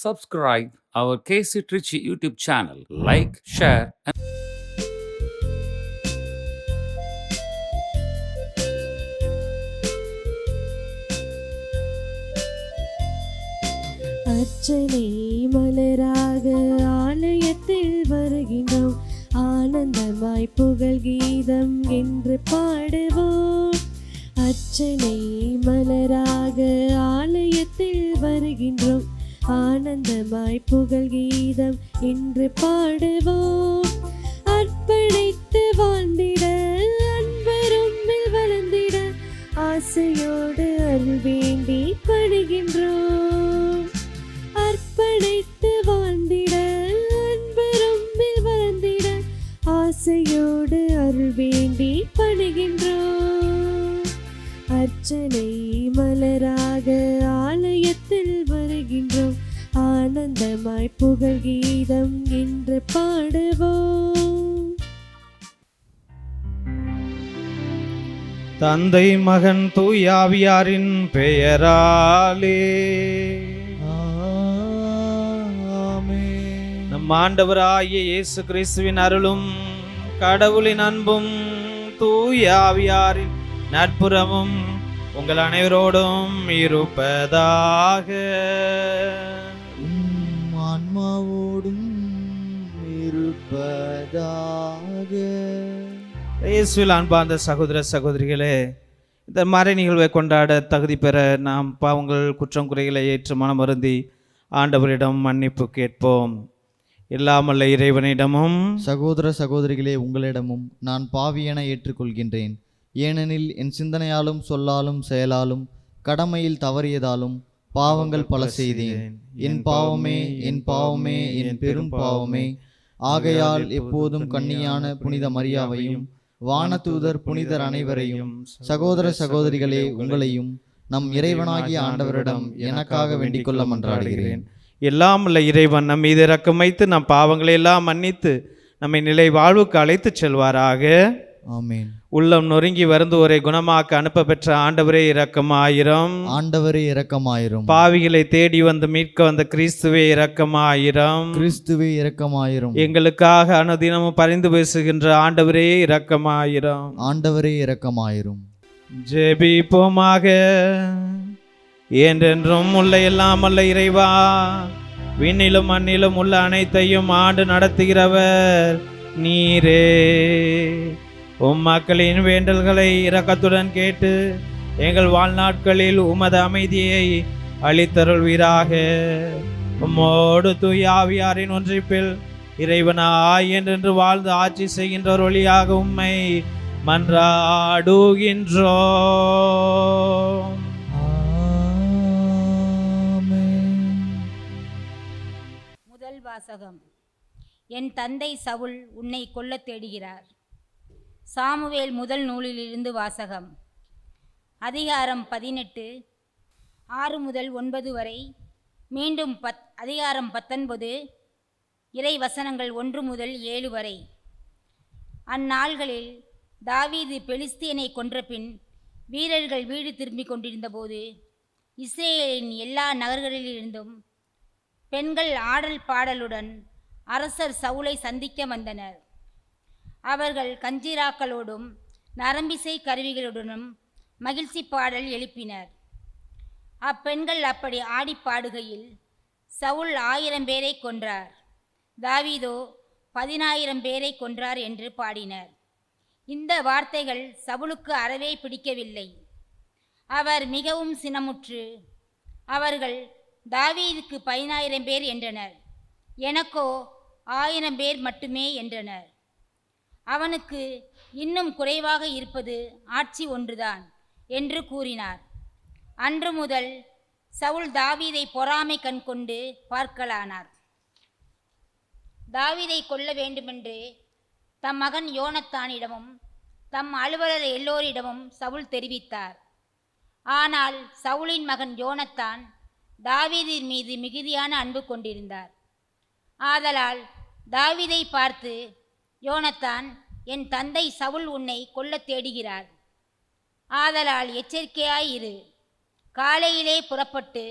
subscribe our KC Trichy YouTube channel. Like, share, and அர்ச்சனை மலராக ஆலயத்தில் வருகின்றோம், ஆனந்தமாய் புகழ் கீதம் என்று பாடுவோம். அர்ச்சனை மலராக ஆலயத்தில் வருகின்றோம், ஆனந்தமாய் புகழ் கீதம் என்று பாடுவோம். அர்ப்பணித்து வாழ்ந்திட அன்பரும் வளர்ந்திட ஆசையோடு அருள் வேண்டி படுகின்றோம். அர்ப்பணித்து வாழ்ந்திட அன்பரும் வளர்ந்திட ஆசையோடு அருள் வேண்டி படுகின்றோம். அர்ச்சனை மலராக ஆலயத்தில் வருகின்றோம், ஆனந்தமாய் புகழ் கீதம் என்று பாடுவோம். தந்தை மகன் தூயாவியாரின் பெயராலே நம் ஆண்டவராகிய இயேசு கிறிஸ்துவின் அருளும் கடவுளின் அன்பும் தூயாவியாரின் நட்புறமும் உங்கள் அனைவரோடும் இருப்பதாக. ஆன்மாவோடும் இருப்பதாக. இயேசுவில் அன்பார்ந்த சகோதர சகோதரிகளே, இந்த மறை நிகழ்வை கொண்டாட தகுதி பெற நாம் பாவங்கள் குற்றம் குறைகளை ஏற்று மனமருந்தி ஆண்டவரிடம் மன்னிப்பு கேட்போம். இல்லாமல்ல இறைவனிடமும் சகோதர சகோதரிகளே, உங்களிடமும் நான் பாவி என ஏற்றுக்கொள்கின்றேன். ஏனெனில் என் சிந்தனையாலும் சொல்லாலும் செயலாலும் கடமையில் தவறியதாலும் பாவங்கள் பல செய்தேன். என் பாவமே என் பாவமே என் பெரும் பாவமே. ஆகையால் எப்போதும் கன்னியான புனித மரியாவையும் வானதூதர் புனிதர் அனைவரையும் சகோதர சகோதரிகளே உங்களையும் நம் இறைவனாகிய ஆண்டவரிடம் எனக்காக வேண்டிக் கொள்ள மன்றாடுகிறேன். எல்லாம் உள்ள இறைவன் நம் மீது இரக்கம் வைத்து நம் பாவங்களை எல்லாம் மன்னித்து நம்மை நிலை வாழ்வுக்கு அழைத்து செல்வாராக. ஆமேன். உள்ளம் நொறுங்கி வருந்துவோரை குணமாக்க அனுப்ப பெற்ற ஆண்டவரே இரக்கமாயிரம். ஆண்டவரே இரக்கமாயிரும். பாவிகளை தேடி வந்து மீட்க வந்த கிறிஸ்துவே இரக்கமாயிரம். கிறிஸ்துவே இரக்கமாயிரும். எங்களுக்காக அனுதினமும் பரிந்து பேசுகின்ற ஆண்டவரே இரக்கமாயிரம். ஆண்டவரே இரக்கமாயிரும். ஜெபிப்போமாக. என்றென்றும் உள்ள எல்லாம் அல்ல இறைவா, விண்ணிலும் மண்ணிலும் உள்ள அனைத்தையும் ஆண்டு நடத்துகிறவர் நீரே. உம் மக்களின் வேண்டல்களை இரக்கத்துடன் கேட்டு எங்கள் வாழ்நாட்களில் உமது அமைதியை அளித்தருள்வீராக. உம்மோடு தூய ஆவியாரின் ஒன்றிப்பில் இறைவனாய் என்றென்று வாழ்ந்து ஆட்சி செய்கின்றோர் வழியாக உம்மை மன்றாடுகின்றோம். முதல் வாசகம். என் தந்தை சவுல் உன்னை கொல்லத் தேடுகிறார். சாமுவேல் முதல் நூலிலிருந்து வாசகம். அதிகாரம் 18 6 முதல் 9 வரை. மீண்டும் அதிகாரம் 19 இறை வசனங்கள் 1 முதல் 7 வரை. அந்நாள்களில் தாவீது பெலிஸ்தியனை கொன்றபின் வீரர்கள் வீடு திரும்பிக் கொண்டிருந்தபோது இஸ்ரேலின் எல்லா நகர்களிலிருந்தும் பெண்கள் ஆடல் பாடலுடன் அரசர் சவுலை சந்திக்க வந்தனர். அவர்கள் கஞ்சிராக்களோடும் நரம்பிசை கருவிகளுடனும் மகிழ்ச்சி பாடல் எழுப்பினர். அப்பெண்கள் அப்படி ஆடி பாடுகையில் சவுல் 1000 பேரை கொன்றார், தாவீதோ 10000 பேரை கொன்றார் என்று பாடினர். இந்த வார்த்தைகள் சவுலுக்கு அறவே பிடிக்கவில்லை. அவர் மிகவும் சினமுற்று, அவர்கள் தாவீதுக்கு 10000 பேர் என்றனர், எனக்கோ 1000 பேர் மட்டுமே என்றனர். அவனுக்கு இன்னும் குறைவாக இருப்பது ஆட்சி ஒன்றுதான் என்று கூறினார். அன்று முதல் சவுல் தாவீதை பொறாமை கண் கொண்டு பார்க்கலானார். தாவீதை கொல்ல வேண்டுமென்று தம் மகன் யோனத்தானிடமும் தம் அலுவலர் எல்லோரிடமும் சவுல் தெரிவித்தார். ஆனால் சவுலின் மகன் யோனத்தான் தாவீதின் மீது மிகுதியான அன்பு கொண்டிருந்தார். ஆதலால் தாவீதை பார்த்து, யோனத்தான், என் தந்தை சவுல் உன்னை கொல்லத் தேடுகிறார். ஆதலால் எச்சரிக்கையாயிரு. காலையிலே புறப்பட்டு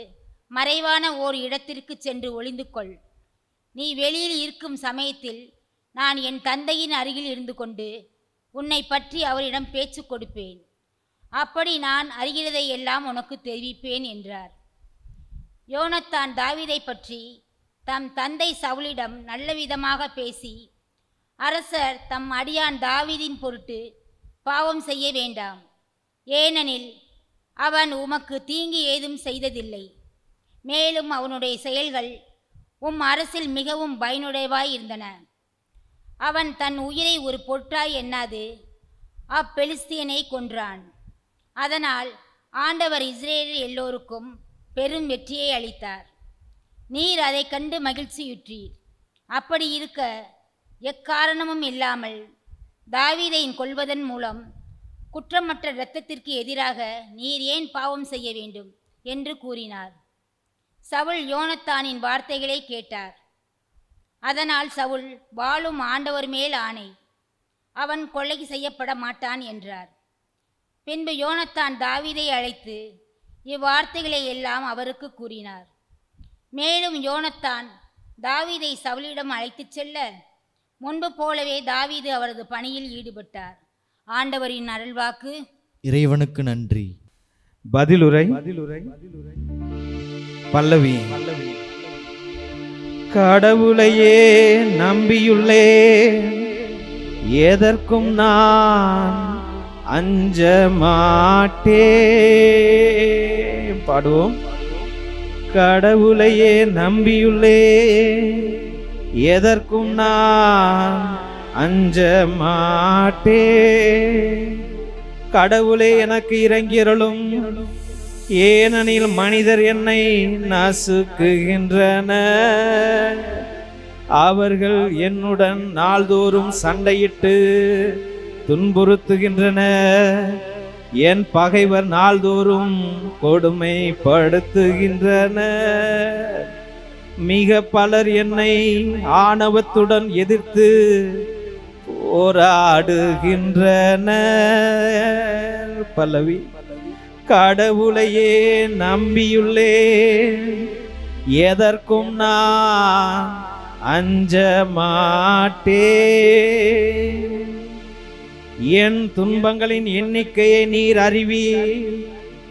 மறைவான ஓர் இடத்திற்கு சென்று ஒளிந்து கொள். நீ வெளியில் இருக்கும் சமயத்தில் நான் என் தந்தையின் அருகில் இருந்து கொண்டு உன்னை பற்றி அவரிடம் பேச்சு கொடுப்பேன். அப்படி நான் அறிகிறதை எல்லாம் உனக்கு தெரிவிப்பேன் என்றார். யோனத்தான் தாவீதை பற்றி தம் தந்தை சவுலிடம் நல்ல விதமாக பேசி, அரசர் தம் அடியான் தாவீதின் பொருட்டு பாவம் செய்ய வேண்டாம், ஏனெனில் அவன் உமக்கு தீங்கு ஏதும் செய்ததில்லை. மேலும் அவனுடைய செயல்கள் அரசில் மிகவும் பயனுடையவாய் இருந்தன. அவன் தன் உயிரை ஒரு பொருட்டாய் எண்ணாது அப்பெலிஸ்தியனை கொன்றான். அதனால் ஆண்டவர் இஸ்ரேல் எல்லோருக்கும் பெரும் வெற்றியை அளித்தார். நீர் அதை கண்டு மகிழ்ச்சியுற்றீர். அப்படி இருக்க எக்காரணமும் இல்லாமல் தாவீதை கொல்வதன் மூலம் குற்றமற்ற இரத்தத்திற்கு எதிராக நீர் ஏன் பாவம் செய்ய வேண்டும் என்று கூறினார். சவுல் யோனத்தானின் வார்த்தைகளை கேட்டார். அதனால் சவுல், வாழும் ஆண்டவர் மேல் ஆணை, அவன் கொலை செய்யப்பட மாட்டான் என்றார். பின்பு யோனத்தான் தாவீதை அழைத்து இவ்வார்த்தைகளை எல்லாம் அவருக்கு கூறினார். மேலும் யோனத்தான் தாவீதை சவுலிடம் அழைத்துச் செல்ல முன்பு போலவே தாவீது அவரது பணியில் ஈடுபட்டார். ஆண்டவரின் அருள்வாக்கு. இறைவனுக்கு நன்றி. பதிலுரை. பல்லவி. கடவுளையே நம்பியுள்ளே, எதற்கும் நான் அஞ்ச மாட்டேன். பாடுவோம். கடவுளையே நம்பியுள்ளே, எதற்கும் நான் அஞ்ச மாட்டேன். கடவுளே எனக்கு இறங்கியருளும், ஏனெனில் மனிதர் என்னை நசுக்குகின்றனர். அவர்கள் என்னுடன் நாள்தோறும் சண்டையிட்டு துன்புறுத்துகின்றனர். என் பகைவர் நாள்தோறும் கொடுமைப்படுத்துகின்றனர். மிக பலர் என்னை ஆணவத்துடன் எதிர்த்து போராடுகின்றனர். பல்லவி. கடவுளையே நம்பியுள்ளே, எதற்கும் நான் அஞ்ச மாட்டேன். என் துன்பங்களின் எண்ணிக்கையை நீர் அறிவீர்.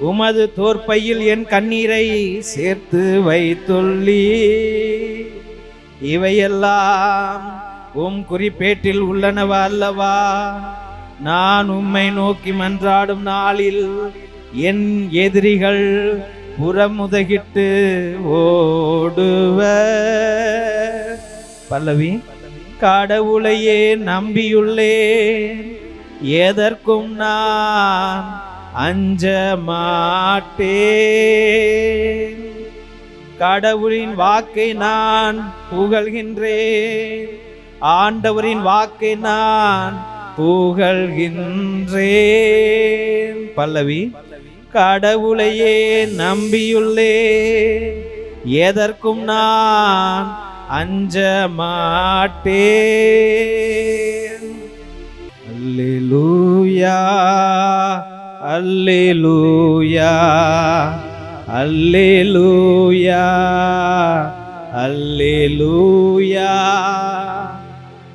உமது தோற்பையில் என் கண்ணீரை சேர்த்து வைத்துள்ளீ. இவையெல்லாம் குறிப்பேட்டில் உள்ளனவா அல்லவா? நான் உம்மை நோக்கி மன்றாடும் நாளில் என் எதிரிகள் புறமுதகிட்டு ஓடுவர். பல்லவி. கடவுளையே நம்பியுள்ளே, எதற்கும் நான் அஞ்ச மாட்டேன். கடவுளின் வாக்கை நான் புகழ்கின்றேன். ஆண்டவரின் வாக்கை நான் புகழ்கின்றேன். பல்லவி. கடவுளையே நம்பியுள்ளே, எதற்கும் நான் அஞ்ச மாட்டேன். அல்லேலூயா, அல்லேலூயா, அல்லேலூயா, அல்லேலூயா.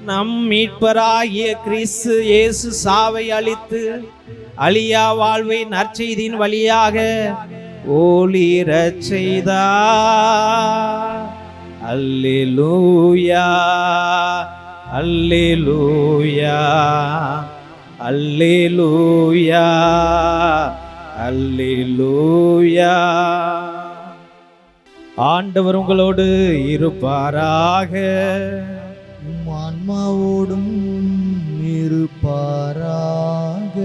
நம் மீட்பராகிய கிறிஸ்து இயேசு சாவை அளித்து அழியா வாழ்வை நற்செய்தியின் வழியாக ஒளிரச் செய்தார். அல்லேலூயா, அல்லேலூயா, அல்லேலூயா, அல்லேலூயா. ஆண்டவர் உங்களோடு இருப்பாராக. உம் ஆன்மாவோடும் இருப்பாராக.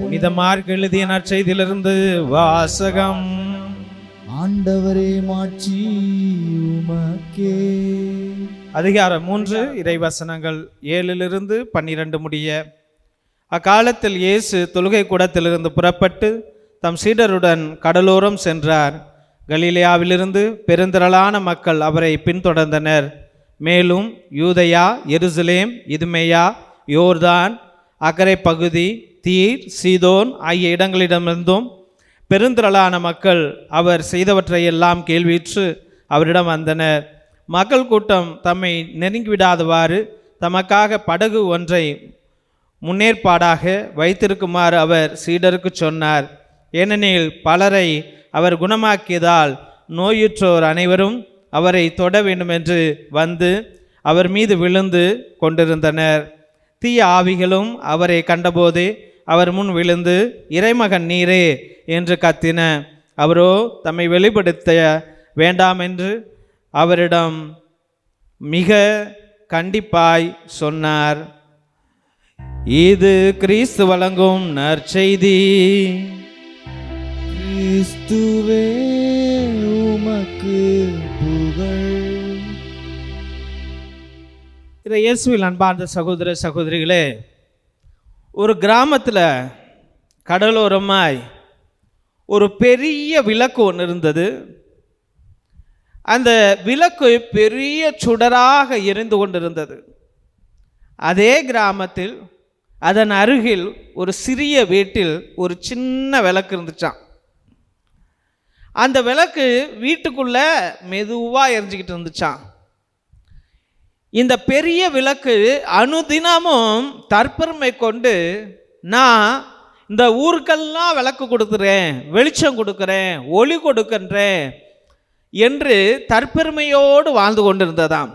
புனித மார்க் எழுதிய நற்செய்தியிலிருந்து வாசகம். ஆண்டவரே மாட்சி உமக்கே. அதிகாரம் 3, இறைவசனங்கள் 7-12 முடிய. அக்காலத்தில் இயேசு தொழுகை கூடத்திலிருந்து புறப்பட்டு தம் சீடருடன் கடலோரம் சென்றார். கலிலேயாவிலிருந்து பெருந்திரளான மக்கள் அவரை பின்தொடர்ந்தனர். மேலும் யூதயா, எருசலேம், இதுமேயா, யோர்தான், அக்கரை பகுதி, தீர், சீதோன் ஆகிய இடங்களிடமிருந்தும் பெருந்திரளான மக்கள் அவர் செய்தவற்றை எல்லாம் கேள்வியுற்று அவரிடம் வந்தனர். மக்கள் கூட்டம் தம்மை நெருங்கிவிடாதவாறு தமக்காக படகு ஒன்றை முன்னேற்பாடாக வைத்திருக்குமாறு அவர் சீடருக்கு சொன்னார். ஏனெனில் பலரை அவர் குணமாக்கியதால் நோயுற்றோர் அனைவரும் அவரை தொட வேண்டுமென்று வந்து அவர் மீது விழுந்து கொண்டிருந்தனர். தீய ஆவிகளும் அவரை கண்டபோது அவர் முன் விழுந்து, இறைமகன் நீரே என்று கத்தின. அவரோ தம்மை வெளிப்படுத்த வேண்டாம் என்று அவரிடம் மிக கண்டிப்பாய் சொன்னார். இது கிறிஸ்து வழங்கும் நற்செய்தி. கிறிஸ்துவே உமக்கு புகழ். இயேசுவில் அன்பார்ந்த சகோதர சகோதரிகளே, ஒரு கிராமத்தில் கடலோரமாய் ஒரு பெரிய விளக்கு ஒன்று இருந்தது. அந்த விளக்கு பெரிய சுடராக எரிந்து கொண்டிருந்தது. அதே கிராமத்தில் அதன் அருகில் ஒரு சிறிய வீட்டில் ஒரு சின்ன விளக்கு இருந்துச்சான். அந்த விளக்கு வீட்டுக்குள்ள மெதுவாக எரிஞ்சிக்கிட்டு இருந்துச்சான். இந்த பெரிய விளக்கு அனுதினமும் தற்பெருமை கொண்டு, நான் இந்த ஊருக்கெல்லாம் விளக்கு கொடுக்குறேன், வெளிச்சம் கொடுக்குறேன், ஒளி கொடுக்கின்றேன் என்று தற்பெருமையோடு வாழ்ந்து கொண்டிருந்ததாம்.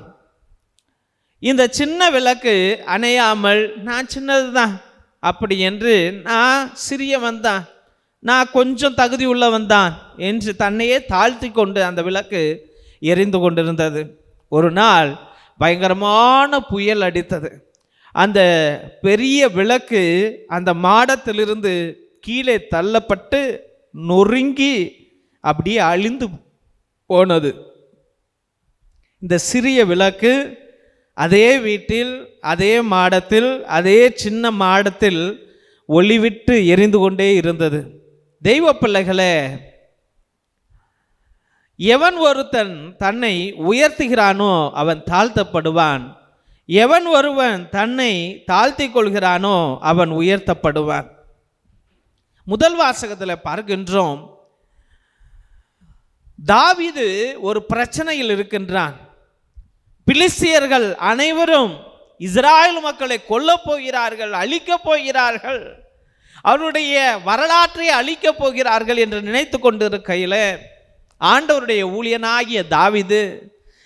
இந்த சின்ன விளக்கு அணையாமல், நான் சின்னது தான் அப்படி என்று, நான் சிறியவன் தான், நான் கொஞ்சம் தகுதி உள்ளவன் தான் என்று தன்னையே தாழ்த்தி கொண்டு அந்த விளக்கு எரிந்து கொண்டிருந்தது. ஒரு நாள் பயங்கரமான புயல் அடித்தது. அந்த பெரிய விளக்கு அந்த மாடத்திலிருந்து கீழே தள்ளப்பட்டு நொறுங்கி அப்படியே அழிந்து போனது. இந்த சிறிய விளக்கு அதே வீட்டில், அதே மாடத்தில், அதே சின்ன மாடத்தில் ஒளிவிட்டு எரிந்து கொண்டே இருந்தது. தெய்வ பிள்ளைகளே, எவன் ஒருத்தன் தன்னை உயர்த்துகிறானோ அவன் தாழ்த்தப்படுவான். எவன் ஒருவன் தன்னை தாழ்த்தி கொள்கிறானோ அவன் உயர்த்தப்படுவான். முதல் வாசகத்தில் பார்க்கின்றோம், தாவீது ஒரு பிரச்சனையில் இருக்கின்றான். பிலிஸ்தியர்கள் அனைவரும் இஸ்ராயேல் மக்களை கொல்லப் போகிறார்கள், அழிக்கப் போகிறார்கள், அவருடைய வரலாற்றை அழிக்கப் போகிறார்கள் என்று நினைத்து கொண்டிருக்கையில் ஆண்டவருடைய ஊழியனாகிய தாவீது,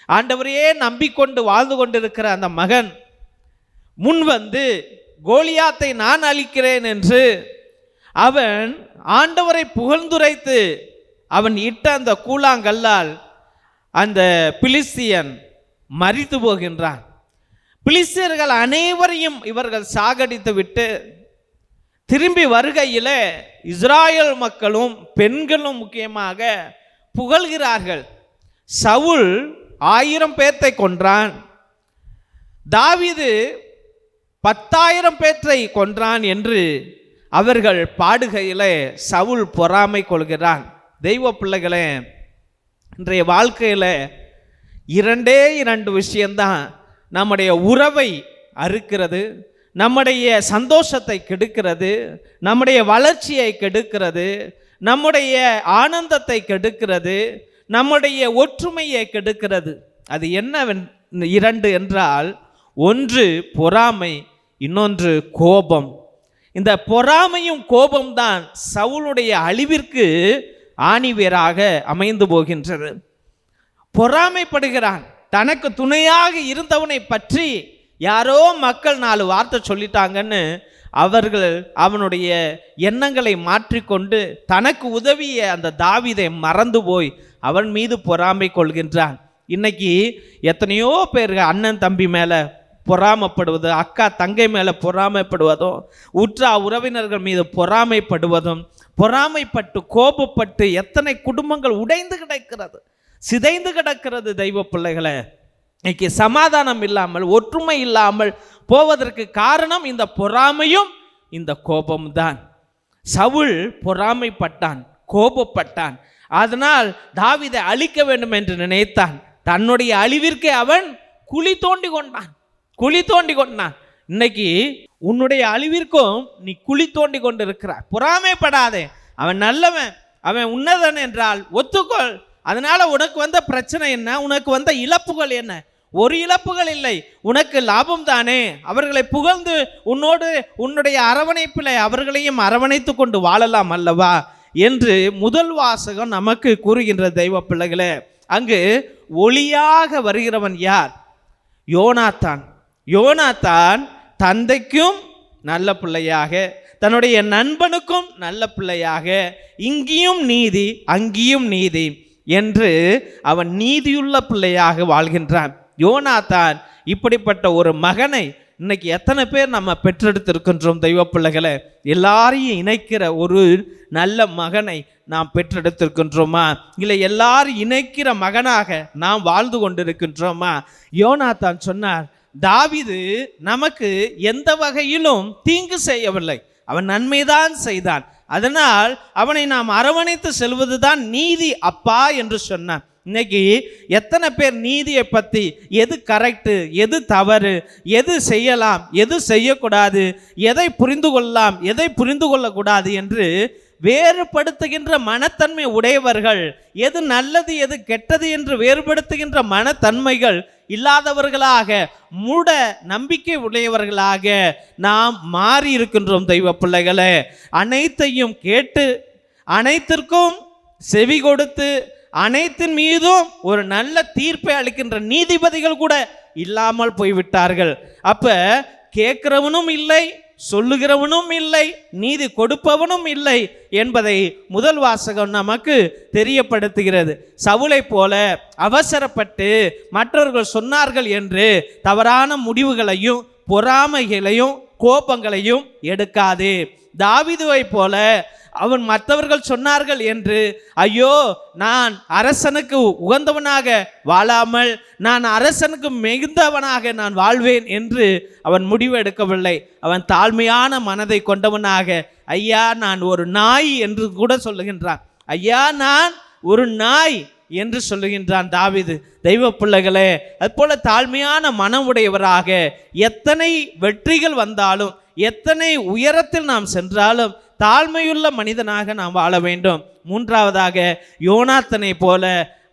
ஆண்டவரையே நம்பிக்கொண்டு வாழ்ந்து கொண்டிருக்கிற அந்த மகன் முன் வந்து கோலியாத்தை நான் அழிக்கிறேன் என்று அவன் ஆண்டவரை புகழ்ந்துரைத்து அவன் இட்ட அந்த கூழாங்கல்லால் அந்த பிலிஸ்தியன் மரித்து போகின்றான். பிலிஸ்தியர்கள் அனைவரையும் இவர்கள் சாகடித்து விட்டு திரும்பி வருகையில் இஸ்ராயேல் மக்களும் பெண்களும் முக்கியமாக புகழ்கிறார்கள். சவுல் 1000 பேர்த்தை கொன்றான், தாவீது 10,000 பேர்த்தை கொன்றான் என்று அவர்கள் பாடுகையில் சவுல் பொறாமை கொள்கிறான். தெய்வ பிள்ளைகளே, இன்றைய வாழ்க்கையில் 2 விஷயம்தான் நம்முடைய உறவை அறுக்கிறது, நம்முடைய சந்தோஷத்தை கெடுக்கிறது, நம்முடைய வளர்ச்சியை கெடுக்கிறது, நம்முடைய ஆனந்தத்தை கெடுக்கிறது, நம்முடைய ஒற்றுமையை கெடுக்கிறது. அது என்ன 2 என்றால், ஒன்று பொறாமை, இன்னொன்று கோபம். இந்த பொறாமையும் கோபம்தான் சவுலுடைய அழிவிற்கு ஆணிவேராக அமைந்து போகின்றது. பொறாமைப்படுகிறான். தனக்கு துணையாக இருந்தவனை பற்றி யாரோ மக்கள் 4 வார்த்தை சொல்லிட்டாங்கன்னு அவர்கள் அவனுடைய எண்ணங்களை மாற்றிக்கொண்டு தனக்கு உதவிய அந்த தாவீதை மறந்து போய் அவன் மீது பொறாமை கொள்கின்றான். இன்னைக்கு எத்தனையோ பேர் அண்ணன் தம்பி மேலே பொறாமைப்படுவது, அக்கா தங்கை மேலே பொறாமைப்படுவதும், உற்றா உறவினர்கள் மீது பொறாமைப்படுவதும், பொறாமைப்பட்டு கோபப்பட்டு எத்தனை குடும்பங்கள் உடைந்து கிடக்கிறது, சிதைந்து கிடக்கிறது. தெய்வ பிள்ளைகளை, இன்னைக்கு சமாதானம் இல்லாமல் ஒற்றுமை இல்லாமல் போவதற்கு காரணம் இந்த பொறாமையும் இந்த கோபம்தான். சவுல் பொறாமைப்பட்டான், கோபப்பட்டான். அதனால் தாவீதை அழிக்க வேண்டும் என்று நினைத்தான். தன்னுடைய அழிவிற்கு அவன் குழி தோண்டி கொண்டான். இன்னைக்கு உன்னுடைய அழிவிற்கும் நீ குழி தோண்டி கொண்டு இருக்கிறாய். பொறாமைப்படாதே, அவன் நல்லவன், அவன் உன்னதன் என்றால் ஒத்துக்கொள். அதனால உனக்கு வந்த பிரச்சனை என்ன, உனக்கு வந்த இழப்புகள் என்ன? ஒரு இழப்புகள் இல்லை, உனக்கு லாபம் தானே. அவர்களை புகழ்ந்து உன்னோடு உன்னுடைய அரவணைப்பில் அவர்களையும் அரவணைத்து கொண்டு வாழலாம் அல்லவா என்று முதல் வாசகம் நமக்கு கூறுகின்ற தெய்வ பிள்ளைகளே. அங்கு ஒளியாக வருகிறவன் யார்? யோனாத்தான். யோனாத்தான் தந்தைக்கும் நல்ல பிள்ளையாக, தன்னுடைய நண்பனுக்கும் நல்ல பிள்ளையாக, இங்கேயும் நீதி அங்கேயும் நீதி என்று அவன் நீதியுள்ள பிள்ளையாக வாழ்கின்றான். யோனாத்தான் இப்படிப்பட்ட ஒரு மகனை இன்னைக்கு எத்தனை பேர் நம்ம பெற்றெடுத்திருக்கின்றோம் தெய்வ பிள்ளைகளை? எல்லாரையும் இணைக்கிற ஒரு நல்ல மகனை நாம் பெற்றெடுத்திருக்கின்றோமா? இல்லை எல்லாரும் இணைக்கிற மகனாக நாம் வாழ்ந்து கொண்டிருக்கின்றோமா? யோனாத்தான் சொன்னார், தாவீது நமக்கு எந்த வகையிலும் தீங்கு செய்யவில்லை, அவன் நன்மைதான் செய்தான், அதனால் அவனை நாம் அரவணைத்து செல்வதுதான் நீதி அப்பா என்று சொன்னான். இன்னைக்கு எத்தனை பேர் நீதியை பற்றி, எது கரெக்டு எது தவறு, எது செய்யலாம் எது செய்யக்கூடாது, எதை புரிந்து கொள்ளலாம் எதை புரிந்து கொள்ளக்கூடாது என்று வேறுபடுத்துகின்ற மனத்தன்மை உடையவர்கள், எது நல்லது எது கெட்டது என்று வேறுபடுத்துகின்ற மனத்தன்மைகள் இல்லாதவர்களாக, மூட நம்பிக்கை உடையவர்களாக நாம் மாறி இருக்கின்றோம் தெய்வ பிள்ளைகளே. அனைத்தையும் கேட்டு, அனைத்திற்கும் செவி கொடுத்து, அனைத்தின் மீதும் ஒரு நல்ல தீர்ப்பை அளிக்கின்ற நீதிபதிகள் கூட இல்லாமல் போய்விட்டார்கள். அப்ப கேட்கிறவனும் இல்லை, சொல்லுகிறவனும் இல்லை, நீதி கொடுப்பவனும் இல்லை என்பதை முதல் வாசகம் நமக்கு தெரியப்படுத்துகிறது. சவுலை போல அவசரப்பட்டு மற்றவர்கள் சொன்னார்கள் என்று தவறான முடிவுகளையும் பொறாமைகளையும் கோபங்களையும் எடுக்காது. தாவீதுவை போல அவன் மற்றவர்கள் சொன்னார்கள் என்று ஐயோ நான் அரசனுக்கு உகந்தவனாக வாழாமல் நான் அரசனுக்கு மிகுந்தவனாக நான் வாழ்வேன் என்று அவன் முடிவு எடுக்கவில்லை. அவன் தாழ்மையான மனதை கொண்டவனாக, ஐயா நான் ஒரு நாய் என்று கூட சொல்லுகின்றான். ஐயா நான் ஒரு நாய் என்று சொல்லுகின்றான் தாவீது. தெய்வ பிள்ளைகளே, அதுபோல தாழ்மையான மனம் உடையவராக எத்தனை வெற்றிகள் வந்தாலும், எத்தனை உயரத்தில் நாம் சென்றாலும் தாழ்மையுள்ள மனிதனாக நாம் வாழ வேண்டும். மூன்றாவதாக யோனாத்தனை போல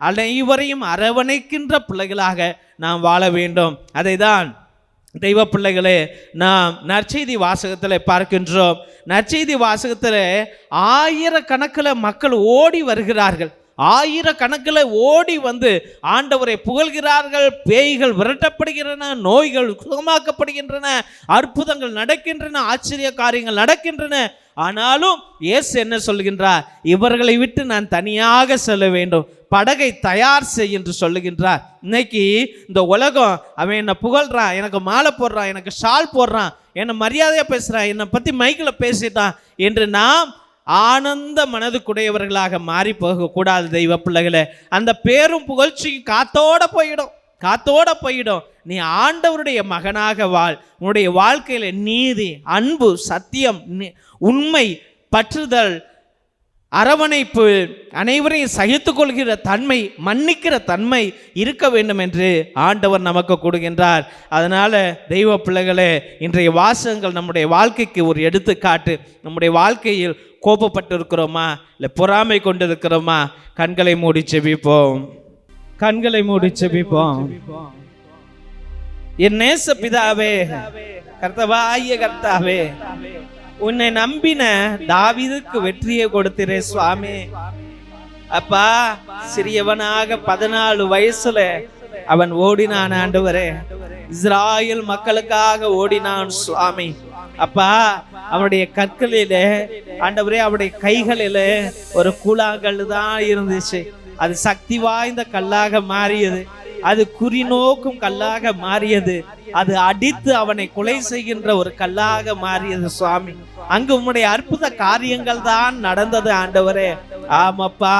அனைவரையும் அரவணைக்கின்ற பிள்ளைகளாக நாம் வாழ வேண்டும். அதை தான் தெய்வ பிள்ளைகளே நாம் நற்செய்தி வாசகத்தில் பார்க்கின்றோம். நற்செய்தி வாசகத்தில் ஆயிரக்கணக்கில் மக்கள் ஓடி வருகிறார்கள். ஆயிரக்கணக்கில் ஓடி வந்து ஆண்டவரை புகழ்கிறார்கள். பேய்கள் விரட்டப்படுகின்றன, நோய்கள் சுகமாக்கப்படுகின்றன, அற்புதங்கள் நடக்கின்றன, ஆச்சரிய காரியங்கள் நடக்கின்றன. ஆனாலும் இயேசு என்ன சொல்கின்றார்? இவர்களை விட்டு நான் தனியாக செல்ல வேண்டும், படகை தயார் செய் என்று சொல்லுகின்றார். இன்னைக்கு இந்த உலகம் அவன் என்னை புகழ்றான், எனக்கு மாலை போடுறான், எனக்கு ஷால் போடுறான், என்னை மரியாதையாக பேசுகிறான், என்னை பற்றி மைக்கில் பேசிட்டான் என்று நாம் ஆனந்த மனதுக்குடையவர்களாக மாறி போகக்கூடாது தெய்வ பிள்ளைகளே. அந்த பேரும் புகழ்ச்சியும் காத்தோட போயிடும். நீ ஆண்டவருடைய மகனாக வாழ். உன்னுடைய வாழ்க்கையில நீதி, அன்பு, சத்தியம், உண்மை, பற்றுதல், அரவணைப்பு, அனைவரையும் சகித்துக் கொள்கிற தன்மை, மன்னிக்கிற தன்மை இருக்க வேண்டும் என்று ஆண்டவர் நமக்கு கொடுக்கின்றார். அதனால தெய்வ பிள்ளைகளே, இன்றைய வாசகங்கள் நம்முடைய வாழ்க்கைக்கு ஒரு எடுத்துக்காட்டு. நம்முடைய வாழ்க்கையில் கோபப்பட்டு இருக்கிறோமா, இல்லை பொறாமை கொண்டு இருக்கிறோமா? கண்களை மூடி செபிப்போம். கண்களை மூடி செபிப்போம். என் நேச பிதாவே, கர்த்தவாகிய கர்த்தாவே, உன்னை நம்பின தாவீதுக்கு வெற்றியை கொடுத்திரே சுவாமி. அப்பா, சிறியவனாக 14 வயசுல அவன் ஓடினான் ஆண்டவரே. இஸ்ராயேல் மக்களுக்காக ஓடினான் சுவாமி. அப்பா, அவனுடைய கற்களிலே ஆண்டவரே, அவனுடைய கைகளிலே ஒரு கூழாங்கல் தான் இருந்துச்சு. அது சக்தி வாய்ந்த கல்லாக மாறியது. அது குறிநோக்கும் கல்லாக மாறியது. அது அடித்து அவனை கொலை செய்கின்ற ஒரு கல்லாக மாறியது சுவாமி. அங்கு உம்முடைய அற்புத காரியங்கள் தான் நடந்தது ஆண்டவரே. ஆமாப்பா,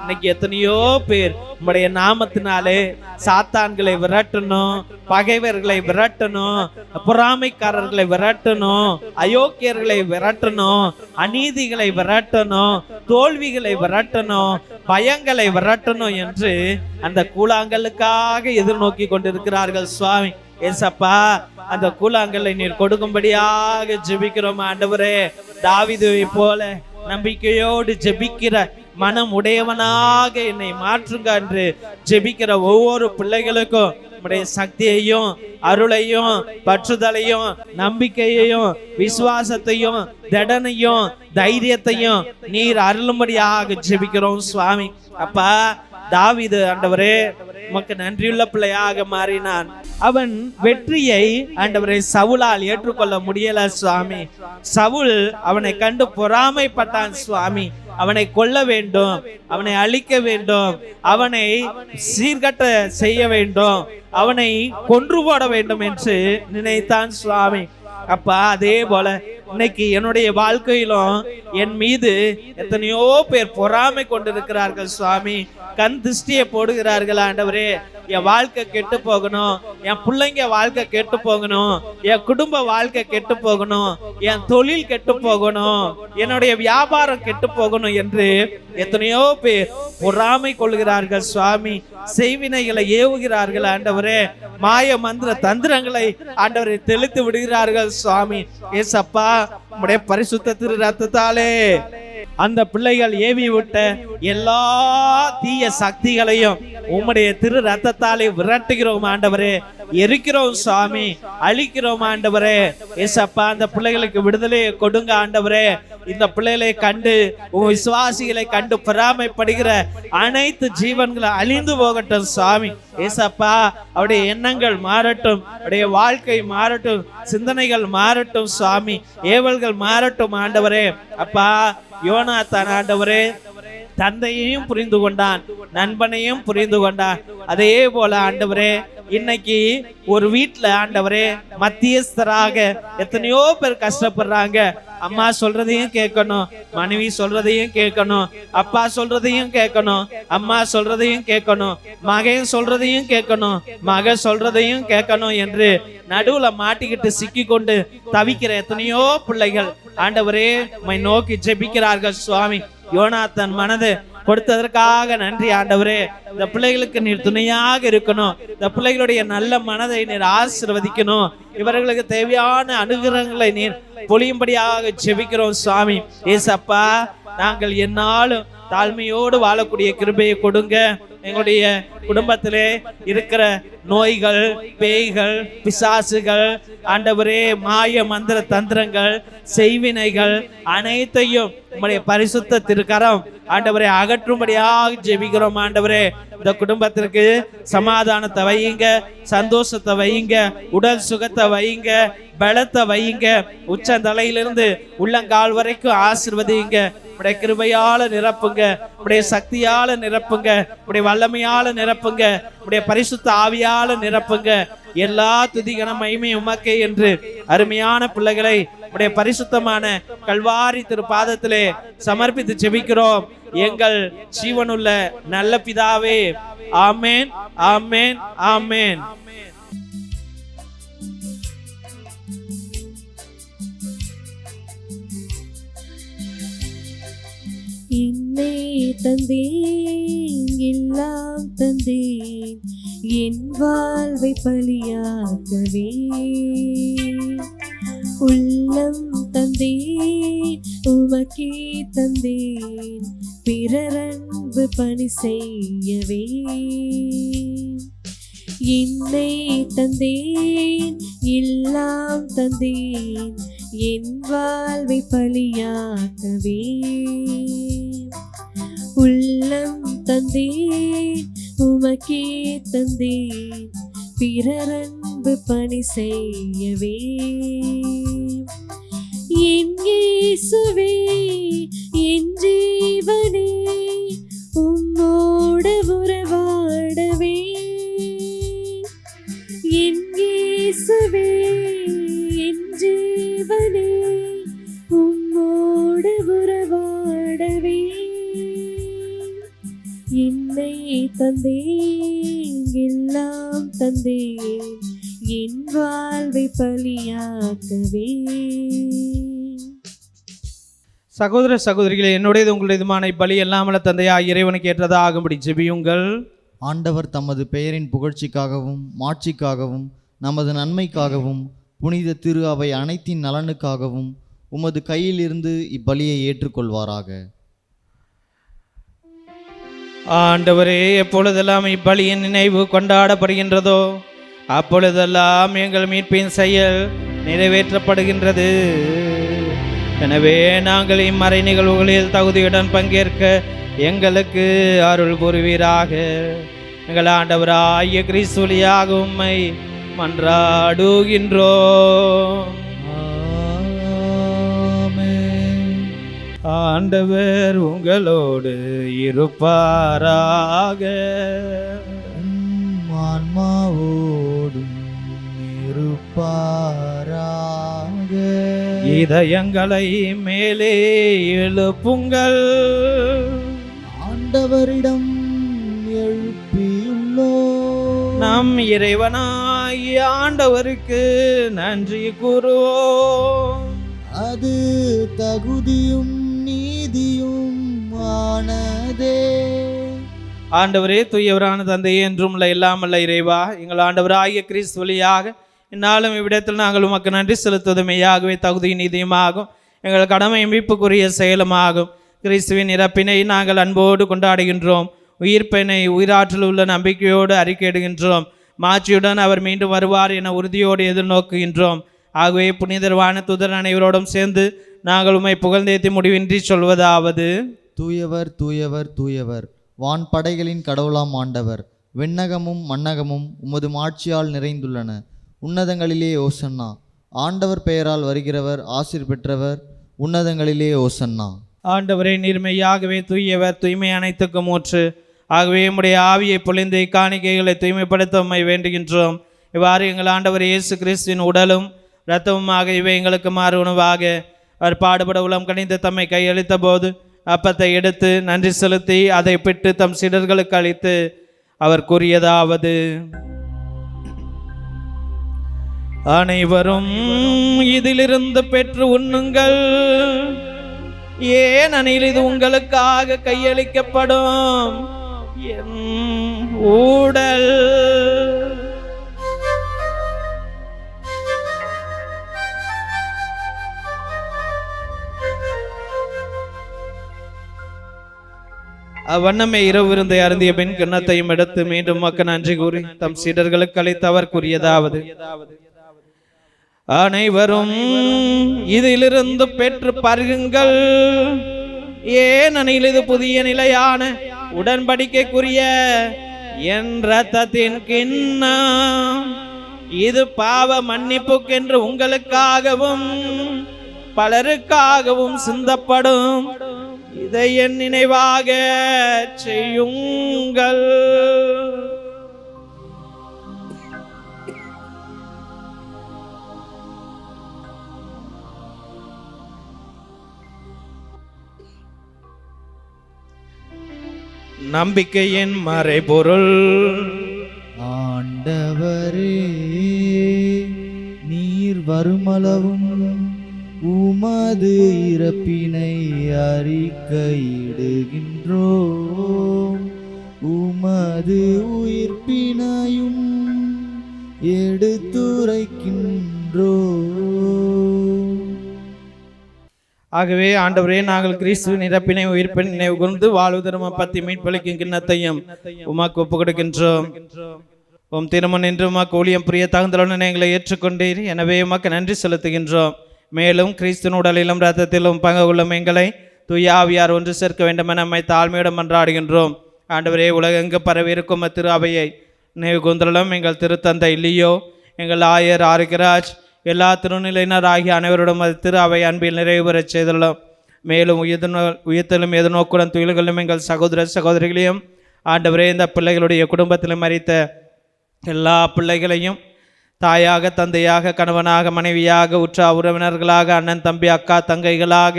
இன்னைக்கு எத்தனையோ பேர் உம்முடைய நாமத்தினாலே சாத்தான்களை விரட்டணும், பகைவர்களை விரட்டணும், பொறாமைக்காரர்களை விரட்டணும், அயோக்கியர்களை விரட்டணும், அநீதிகளை விரட்டணும், தோல்விகளை விரட்டணும், பயங்களை விரட்டணும் என்று அந்த கூழாங்கலுக்காக எதிர்நோக்கி கொண்டிருக்கிறார்கள் சுவாமி. ஏசப்பா, அந்த கூழாங்கல்லை நீர் கொடுக்கும்படியாக ஜெபிக்கிறோம் ஆண்டவரே. தாவீதுவை போல நம்பிக்கையோடு ஜெபிக்கிற மனம் உடையவனாக என்னை மாற்றுங்க என்று ஜெபிக்கிற ஒவ்வொரு பிள்ளைகளுக்கும் உம்முடைய சக்தியையும் அருளையும் பற்றுதலையும் நம்பிக்கையையும் விசுவாசத்தையும் திடனையும் தைரியத்தையும் நீர் அருளும்படியாக ஜெபிக்கிறோம் சுவாமி. அப்பா, தாவீது ஆண்டவரே உமக்கு நன்றியுள்ள பிள்ளையாக மாறினான். அவன் வெற்றியை ஆண்டவரை சவுலால் ஏற்றுக்கொள்ள முடியல சுவாமி. சவுல் அவனை கண்டு பொறாமைப்பட்டான் சுவாமி. அவனை கொல்ல வேண்டும், அவனை அழிக்க வேண்டும், அவனை சீர்கட்ட செய்ய வேண்டும், அவனை கொன்று போட வேண்டும் என்று நினைத்தான் சுவாமி. அப்பா, அதே போல இன்னைக்கு என்னுடைய வாழ்க்கையிலும் என் மீது எத்தனையோ பேர் பொறாமை கொண்டிருக்கிறார்கள் சுவாமி. கண் திருஷ்டியை போடுகிறார்கள் ஆண்டவரே. என் வாழ்க்கை கெட்டு போகணும், என் பிள்ளைங்க வாழ்க்கை கெட்டு போகணும், என் குடும்ப வாழ்க்கை கெட்டு போகணும், என் தொழில் கெட்டு போகணும், என்னுடைய வியாபாரம் கெட்டு போகணும் என்று எத்தனையோ பேர் பொறாமை கொள்கிறார்கள் சுவாமி. செய்வினைகளை ஏவுகிறார்கள் ஆண்டவரே. மாய மந்திர தந்திரங்களை ஆண்டவரை தெளித்து விடுகிறார்கள் சுவாமி. ஏசப்பா, உம்முடைய பரிசுத்த திரு ரத்தத்தாலே அந்த பிள்ளைகள் ஏவி விட்ட எல்லா தீய சக்திகளையும் உம்முடைய திரு ரத்தத்தாலே விரட்டுகிறோம் ஆண்டவரே, எரிக்கிறோம் சுவாமி, அழிக்கிறோம் ஆண்டவரே. ஏசப்பா, அந்த பிள்ளைகளுக்கு விடுதலையை கொடுங்க ஆண்டவரே. இந்த பிள்ளைகளை கண்டு உன் விசுவாசிகளை கண்டு பொறாமைப்படுகிற அனைத்து ஜீவன்களை அழிந்து போகட்டும் சுவாமி. ஏசப்பா, அவருடைய எண்ணங்கள் மாறட்டும், அவருடைய வாழ்க்கை மாறட்டும், சிந்தனைகள் மாறட்டும் சுவாமி, ஏவல்கள் மாறட்டும் ஆண்டவரே. அப்பா, யோனாத்தான் ஆண்டவரே தந்தையையும் புரிந்து கொண்டான், நண்பனையும் புரிந்து கொண்டான். அதே போல ஆண்டவரே இன்னைக்கு ஒரு வீட்டுல ஆண்டவரே மத்தியஸ்தராக எத்தனையோ பேர் கஷ்டப்படுறாங்க. அம்மா சொல்றதையும் கேட்கணும், மனைவி சொல்றதையும் கேட்கணும், அப்பா சொல்றதையும் கேட்கணும், அம்மா சொல்றதையும் கேட்கணும், மகன் சொல்றதையும் கேட்கணும், மக சொல்றதையும் கேட்கணும் என்று நடுவுல மாட்டிக்கிட்டு சிக்கி கொண்டு தவிக்கிற எத்தனையோ பிள்ளைகள் ஆண்டவரே உம்மை நோக்கி ஜெபிக்கிறார்கள் சுவாமி. யோனாத்தான் மனது கொடுத்ததற்காக நன்றி ஆண்டவரே. இந்த பிள்ளைகளுக்கு நீர் துணையாக இருக்கணும், இந்த பிள்ளைகளுடைய நல்ல மனதை நீர் ஆசீர்வதிக்கணும், இவர்களுக்கு தேவையான அனுகிரகங்களை நீர் பொழியும்படியாக ஜெபிக்கிறோம் சுவாமி. ஏசப்பா, நாங்கள் என்னாலும் தாழ்மையோடு வாழக்கூடிய கிருபையை கொடுங்க. எங்களுடைய குடும்பத்திலே இருக்கிற நோய்கள், பேய்கள், பிசாசுகள் ஆண்டவரே, மாய மந்திர தந்திரங்கள், செய்வினைகள் அனைத்தையும் உம்முடைய பரிசுத்த திருக்கரம் ஆண்டவரே அகற்றும்படியாக ஜெபிக்கிறோம் ஆண்டவரே. இந்த குடும்பத்திற்கு சமாதானத்தை வையுங்க, சந்தோஷத்தை வையுங்க, உடல் சுகத்தை வையுங்க, பலத்தை வையுங்க, உச்சந்தலையிலிருந்து உள்ளங்கால் வரைக்கும் ஆசீர்வதிங்க. உடைய கிருபையால நிரப்புங்க, உடைய சக்தியால நிரப்புங்க, உடைய வல்லமையால நிரப்புங்க, உடைய பரிசுத்த ஆவியால நிரப்புங்க. எல்லா துதிகன மகிமை உமக்கே என்று அருமையான பிள்ளைகளை உடைய பரிசுத்தமான கல்வாரி திரு பாதத்திலே சமர்ப்பித்து ஜெபிக்கிறோம் எங்கள் ஜீவனுள்ள நல்ல பிதாவே. ஆமேன், ஆமேன், ஆமேன். என்னை தந்தேன், எல்லாம் தந்தேன், என் வாழ்வை பலியாக்கவே. உள்ளம் தந்தேன், உமக்கே தந்தேன், பிறரன்பு பணி செய்யவே. என்னை தந்தேன், எல்லாம் தந்தேன், என் வாழ்வை பலியாக்கவே. உள்ளம் தந்தேன், உமக்கே தந்தேன், பிறரன்பு பணி செய்யவே. என் இயேசுவே, என் ஜீவனே, உம்மோடு உறவாடவே. என் இயேசுவே, என் ஜீவனே, உம்மோடு உறவாடவே. என்னை தந்தேன், எல்லாம் தந்தேன், என் வாழ்வை பலியாக்கவே. சகோதர சகோதரிகளே, என்னுடையது உங்களுடையதுமான பலி எல்லாமல்ல தந்தையா இறைவனுக்கு ஏற்றதாகும்படி ஜெபியுங்கள். ஆண்டவர் தமது பெயரின் புகழ்ச்சிக்காகவும் மாட்சிக்காகவும் நமது நன்மைக்காகவும் புனித திரு அவை அனைத்தின் நலனுக்காகவும் உமது கையிலிருந்து இப்பலியை ஏற்றுக்கொள்வாராக. ஆண்டவரே, எப்பொழுதெல்லாம் இப்பலியின் நினைவு கொண்டாடப்படுகின்றதோ அப்பொழுதெல்லாம் எங்கள் மீட்பின் செயல் நிறைவேற்றப்படுகின்றது. எனவே நாங்கள் இம்மறை நிகழ்வுகளில் தகுதியுடன் பங்கேற்க எங்களுக்கு அருள் புரிவீராக. எங்கள் ஆண்டவராகிய கிறிஸ்து வழியாக உம்மை மன்றாடுகின்றோம். ஆண்டவர் உங்களோடு இருப்பாராக. ஆன்மாவோடும் இருப்பாராக. இதயங்களை மேலே எழுப்புங்கள். ஆண்டவரிடம் எழுப்பியுள்ளோ. நம் இறைவனாகிய ஆண்டவருக்கு நன்றி கூறுவோம். அது தகுதியும் நீதியும் ஆனதே. ஆண்டவரே, தூயவரான தந்தையே, என்றும் இல்லாமல்ல இறைவா, எங்கள் ஆண்டவராகிய கிறிஸ்து வழியாக இந்நாளும் இவ்விடத்தில் நாங்கள் உமக்கு நன்றி செலுத்துவதுமையாகவே தகுதியும் நீதியுமாகும், எங்கள் கடமை மீட்புக்குரிய செயலுமாகும். கிறிஸ்துவின் இறப்பினை நாங்கள் அன்போடு கொண்டாடுகின்றோம். உயிர்ப்பினை உயிராற்றல் உள்ள நம்பிக்கையோடு அறிக்கையிடுகின்றோம். மாட்சியுடன் அவர் மீண்டும் வருவார் என உறுதியோடு எதிர்நோக்குகின்றோம். ஆகவே புனிதர்வான தூதர் அனைவரோடும் சேர்ந்து நாங்கள் உம்மை புகழ்ந்தேத்தி முடிவின்றி சொல்வதாவது: தூயவர் தூயவர் தூயவர், வான்படைகளின் கடவுளாம் ஆண்டவர். விண்ணகமும் மண்ணகமும் உமது மாட்சியால் நிறைந்துள்ளன. உன்னதங்களிலே ஓசன்னா. ஆண்டவர் பெயரால் வருகிறவர் ஆசீர் பெற்றவர். உன்னதங்களிலே ஓசன்னா. ஆண்டவரே, நீர்மையாகவே தூயவர், தூய்மை அனைத்துக்கும் ஊற்று. ஆகவே உம்முடைய ஆவியை பொழிந்து காணிக்கைகளை தூய்மைப்படுத்த உம்மை வேண்டுகின்றோம். இவ்வாறு எங்கள் ஆண்டவர் இயேசு கிறிஸ்துவின் உடலும் இரத்தமுமாக இவை எங்களுக்கு மாறு உணவாக அவர் பாடுபட உளம் கணிந்து தம்மை கையளித்த போது அப்பத்தை எடுத்து நன்றி செலுத்தி அதை பிட்டு தம் சீடர்களுக்கு அளித்து அவர் கூறியதாவது: அனைவரும் இதிலிருந்து பெற்று உண்ணுங்கள், ஏனெனில் இது உங்களுக்காக கையளிக்கப்படும் என் உடல். அவ்வண்ணமே இரவு விருந்தை அருந்திய பின் கிண்ணத்தையும் எடுத்து மீண்டும் மக்கள் நன்றி கூறி தம் சீடர்களுக்கு அளித்து அவர் கூறியதாவது: அனைவரும் இதிலிருந்து பெற்று பருகுங்கள், ஏனெனில் இது புதிய நிலையான உடன்படிக்கைக்குரிய என் இரத்தத்தின் கிண்ணம். இது பாவ மன்னிப்புக்கென்று உங்களுக்காகவும் பலருக்காகவும் சிந்தப்படும். இதை என் நினைவாக செய்யுங்கள். நம்பிக்கையின் மறைபொருள். ஆண்டவரே, நீர் வருமளவும் உமது இறப்பினை அறிக்கையிடுகின்றோம். உமது உயிர்ப்பினையும் எடுத்துரைக்கின்றோம். ஆகவே ஆண்டவரே, நாங்கள் கிறிஸ்துவின் இறப்பினை உயிர்ப்பினை நினைவு கூர்ந்து வாழ்வு தரும பத்தி மீட்பளிக்கும் கிண்ணத்தையும் உமாக்கு ஒப்புக் கொடுக்கின்றோம். உம் திருமண் என்று உமாக்கு ஊழியம் புரிய தகுந்தலுடன் எங்களை ஏற்றுக்கொண்டீர். எனவே உமக்கு நன்றி செலுத்துகின்றோம். மேலும் கிறிஸ்துவின் உடலிலும் இரத்தத்திலும் பங்கு கொள்ளும் எங்களை தூய ஆவியார் ஒன்று சேர்க்க வேண்டும் என நம்மை தாழ்மையிடம் மன்றாடுகின்றோம். ஆண்டவரே, உலகெங்கு பரவி இருக்கும் திரு அவையை நினைவு கூர்ந்தலும் எங்கள் திருத்தந்தை லியோ, எங்கள் ஆயர் ஆரோக்கியராஜ், எல்லா திருநிலையினர் ஆகிய அனைவருடன் திரு அவை அன்பில் நிறைவு பெறச் செய்துள்ளோம். மேலும் உயிர்த்தலும் எதிர்நோக்குடன் துயில்களும் எங்கள் சகோதர சகோதரிகளையும் ஆண்டவரே, இந்த பிள்ளைகளுடைய குடும்பத்திலும் மறித்த எல்லா பிள்ளைகளையும் தாயாக, தந்தையாக, கணவனாக, மனைவியாக, உற்ற உறவினர்களாக, அண்ணன் தம்பி அக்கா தங்கைகளாக,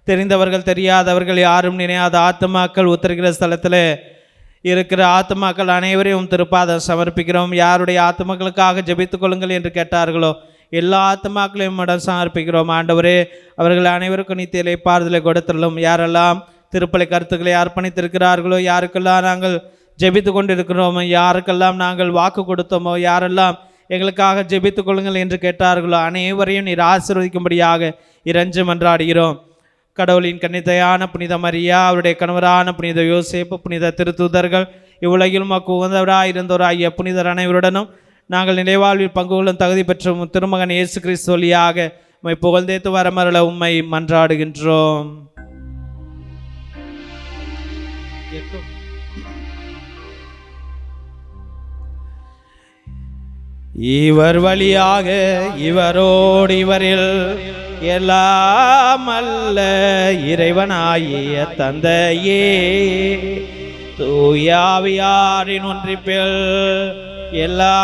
தெரிந்தவர்கள் தெரியாதவர்கள் யாரும் நினையாத ஆத்மாக்கள் உத்தரிக்கிற ஸ்தலத்தில் இருக்கிற ஆத்மாக்கள் அனைவரையும் திருப்பாதம் சமர்ப்பிக்கிறோம். யாருடைய ஆத்மாக்களுக்காக ஜெபித்துக் கொள்ளுங்கள் என்று கேட்டார்களோ எல்லா ஆத்மாக்களையும் இடம் சமர்ப்பிக்கிறோம். ஆண்டவரே, அவர்கள் அனைவருக்கும் நித்திய இளைப்பாறுதலை கொடுத்துள்ளோம். யாரெல்லாம் திருப்பலி கருத்துக்களை அர்ப்பணித்திருக்கிறார்களோ, யாருக்கெல்லாம் நாங்கள் ஜெபித்து கொண்டிருக்கிறோமோ, யாருக்கெல்லாம் நாங்கள் வாக்கு கொடுத்தோமோ, யாரெல்லாம் எங்களுக்காக ஜெபித்துக் கொள்ளுங்கள் என்று கேட்டார்களோ அனைவரையும் நீர் ஆசீர்வதிக்கும்படியாக இறைஞ்சு மன்றாடுகிறோம். கடவுளின் கன்னிதையான புனித மரியா, அவருடைய கணவரான புனித யோசேப்பு, புனித திருத்தூதர்கள், இவ்வுலகில் உமக்கு உகந்தவராயிருந்தோராகிய புனிதர் அனைவருடனும் நாங்கள் நிலைவாழ்வில் பங்கு கொள்ளும் தகுதி பெற்ற திருமகன் இயேசு கிறிஸ்து வழியாக உம்மை புகழ்ந்தேத்து வரமருள உம்மை மன்றாடுகின்றோம். இவர் வழியாக இவரோடு இவரில் எல்லாம் அல்ல இறைவனாகிய தந்தையே, தூயாவியாரின் ஒன்றிப்பில் எல்லா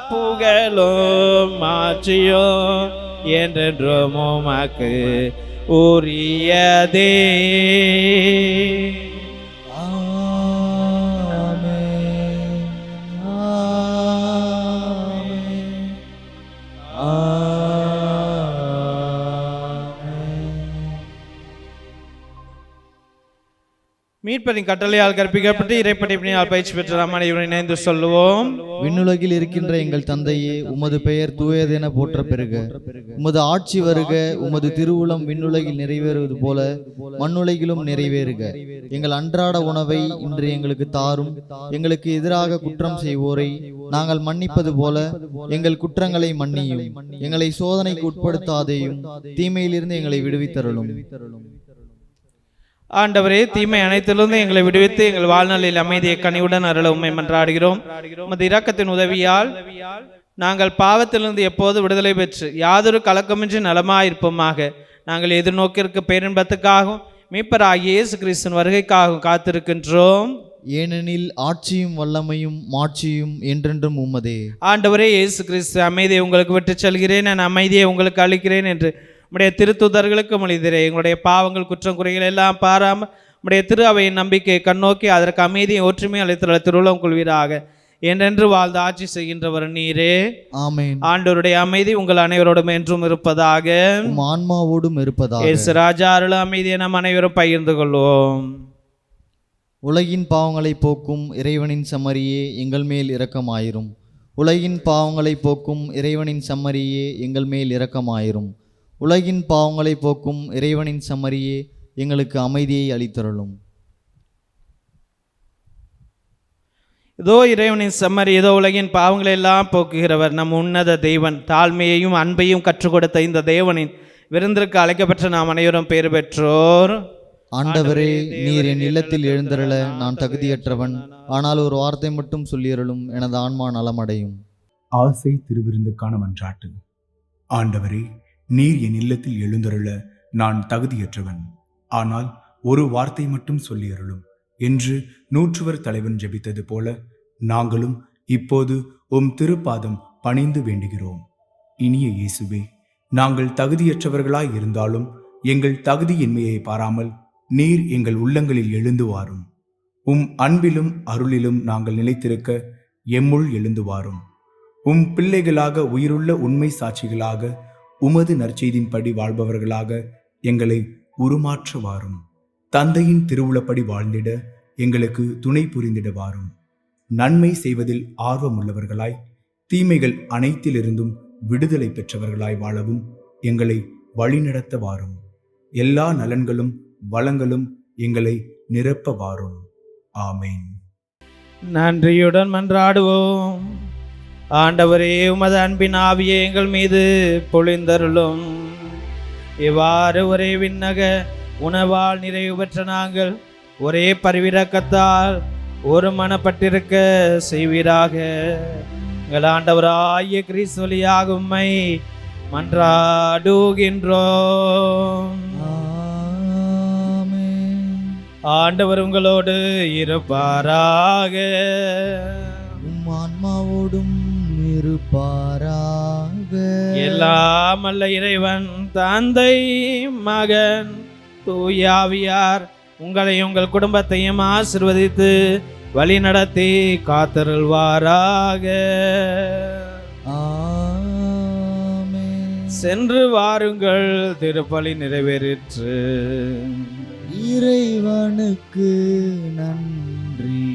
புகழும் மாட்சியும் என்றென்றும் உமக்கு உரியதே. மீட்பரின் கட்டளையால் கற்பிக்கப்பட்டு இறைப்படைப்பினால் பயிற்சி பெற்ற நாம் அனைவரும் இணைந்து சொல்லுவோம். விண்ணுலகில் இருக்கின்ற எங்கள் தந்தையே, உமது பெயர் தூயதென போற்ற பெறுக. உமது ஆட்சி வருக. உமது திருவுளம் விண்ணுலகில் நிறைவேறுவது போல மண்ணுலகிலும் நிறைவேறுக. எங்கள் அன்றாட உணவை இன்று எங்களுக்கு தாரும். எங்களுக்கு எதிராக குற்றம் செய்வோரை நாங்கள் மன்னிப்பது போல எங்கள் குற்றங்களை மன்னியும். எங்களை சோதனைக்கு உட்படுத்தாதேயும், தீமையிலிருந்து எங்களை விடுவித்தருளும். ஆண்டவரே, தீமை அனைத்திலிருந்து எங்களை விடுவித்து எங்கள் வாழ்நாளில் அமைதியை கனிவுடன் அருள உம்மை மன்றாடுகிறோம். உமது இரக்கத்தின் உதவியால் நாங்கள் பாவத்திலிருந்து எப்போது விடுதலை பெற்று யாதொரு கலக்கமின்றி நலமாயிருப்போமாக. நாங்கள் எதிர்நோக்கிற்கு பேரின்பத்துக்காகவும் மீட்பராகிய இயேசு கிறிஸ்துவின் வருகைக்காகவும் காத்திருக்கின்றோம். ஏனெனில் ஆட்சியும் வல்லமையும் மாட்சியும் என்றென்றும் உம்மதே. ஆண்டவரே இயேசு கிறிஸ்து, அமைதியை உங்களுக்கு விட்டு செல்கிறேன், நான் அமைதியை உங்களுக்கு அளிக்கிறேன் என்று உம்முடைய திருத்தூதர்களுக்கு மொழிதிரே. எங்களுடைய பாவங்கள் குற்றம் குறைகள் எல்லாம் பாராமல் உம்முடைய திரு அவையின் நம்பிக்கையை கண்ணோக்கி அதற்கு அமைதியை ஒற்றுமை அளித்துள்ள திருவுளம் கொள்வீராக. என்றென்று வாழ்ந்து ஆட்சி செய்கின்றவர் நீரே. ஆமென். ஆண்டவருடைய அமைதி உங்கள் அனைவரோடும் என்றும் இருப்பதாக, ஆன்மாவோடும் இருப்பதாக. இயேசு ராஜா அருள் அமைதியை நாம் அனைவரும் பகிர்ந்து கொள்வோம். உலகின் பாவங்களை போக்கும் இறைவனின் செம்மறியே, எங்கள் மேல் இரக்கமாயிரும். உலகின் பாவங்களை போக்கும் இறைவனின் செம்மறியே, எங்கள் மேல் இரக்கமாயிரும். உலகின் பாவங்களை போக்கும் இறைவனின் செம்மறியே, எங்களுக்கு அமைதியை அளித்தருளும். இதோ இறைவனின் செம்மறி, இதோ உலகின் பாவங்களை எல்லாம் போக்குகிறவர், நம் உன்னத தெய்வன். தாழ்மையையும் அன்பையும் கற்றுக் கொடுத்த இந்த தேவனின் விருந்திற்கு அழைக்கப்பட்ட நாம் அனைவரும் பேறு பெற்றோர். ஆண்டவரே, நீர் என் இல்லத்தில் எழுந்தருள நான் தகுதியற்றவன். ஆனால் ஒரு வார்த்தை மட்டும் சொல்லியருளும், எனது ஆன்மா நலமடையும். ஆசை திருவிருந்துக்கான மன்றாட்டு. ஆண்டவரே, நீர் என் இல்லத்தில் எழுந்தருள நான் தகுதியற்றவன். ஆனால் ஒரு வார்த்தை மட்டும் சொல்லியருளும் என்று நூற்றுவர் தலைவன் ஜெபித்தது போல நாங்களும் இப்போது உம் திருப்பாதம் பணிந்து வேண்டுகிறோம். இனிய இயேசுவே, நாங்கள் தகுதியற்றவர்களாய் இருந்தாலும் எங்கள் தகுதியின்மையை பாராமல் நீர் எங்கள் உள்ளங்களில் எழுந்து வாரும். உம் அன்பிலும் அருளிலும் நாங்கள் நிலைத்திருக்க எம்முள் எழுந்து வாரும். உம் பிள்ளைகளாக உயிருள்ள உண்மை சாட்சிகளாக உமது நற்செய்தின்படி வாழ்பவர்களாக எங்களை உருமாற்ற வாரும். தந்தையின் திருவுளப்படி வாழ்ந்திட எங்களுக்கு துணை புரிந்திட வாரும். நன்மை செய்வதில் ஆர்வமுள்ளவர்களாய் தீமைகள் அனைத்திலிருந்தும் விடுதலை பெற்றவர்களாய் வாழவும் எங்களை வழிநடத்த வாரும். எல்லா நலன்களும் வளங்களும் எங்களை நிரப்ப வாரும். ஆமேன். நன்றியுடன் மன்றாடுவோம். ஆண்டவரே, உமது அன்பின் ஆவியை எங்கள் மீது பொழிந்தருளும். இவ்வாறு ஒரே விண்ணக உணவால் நிறைவு பெற்ற நாங்கள் ஒரே பரிவிரக்கத்தால் ஒரு மனப்பட்டிருக்க செய்வீராக. எங்கள் ஆண்டவராகிய கிறிஸ்து வழியாக உம்மை மன்றாடுகின்றோம். ஆண்டவர் உங்களோடு இருப்பாராக. ஆன்மாவோடும் இருப்பாராக. எல்லாம் அல்ல இறைவன் தந்தை மகன் தூயாவியார் உங்களை உங்கள் குடும்பத்தையும் ஆசீர்வதித்து வழி நடத்தி காத்தருள்வாராக. சென்று வாருங்கள், திருப்பலி நிறைவேறிற்று. இறைவனுக்கு நன்றி.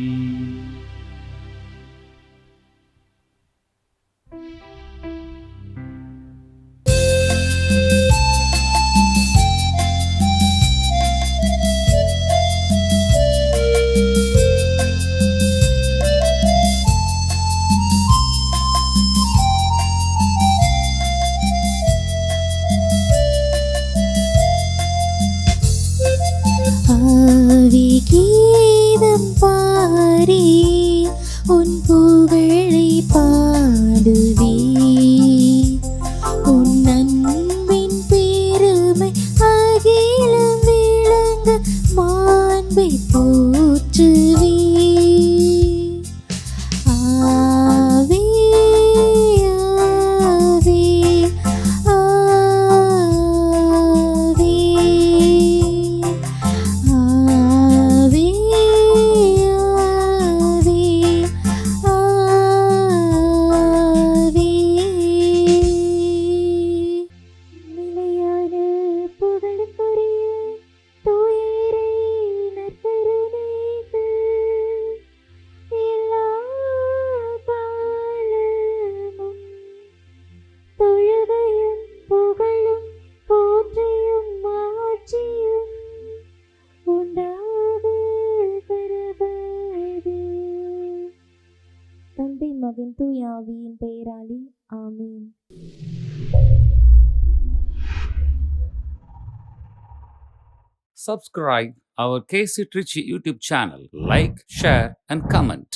நலம் பாரே உன் புகழை பாடுவே உன் அன்பின் பெருமை அகிலம் விளங்க மாண்பை போற்றுவே ஆவே ஆவே ஆவே ஆவே ஆவே நிலையான புகழுக்குரிய தூயரை நற்கருணைக்கு எல்லா காலமும் தொழுகையும் புகழும் போற்றியும் ஆட்சியும் உண்டாக கடவது. தந்தை மகன் தூய ஆவியின் பெயராலே ஆமென். Subscribe our KC Trichy YouTube channel. Like, share, and comment.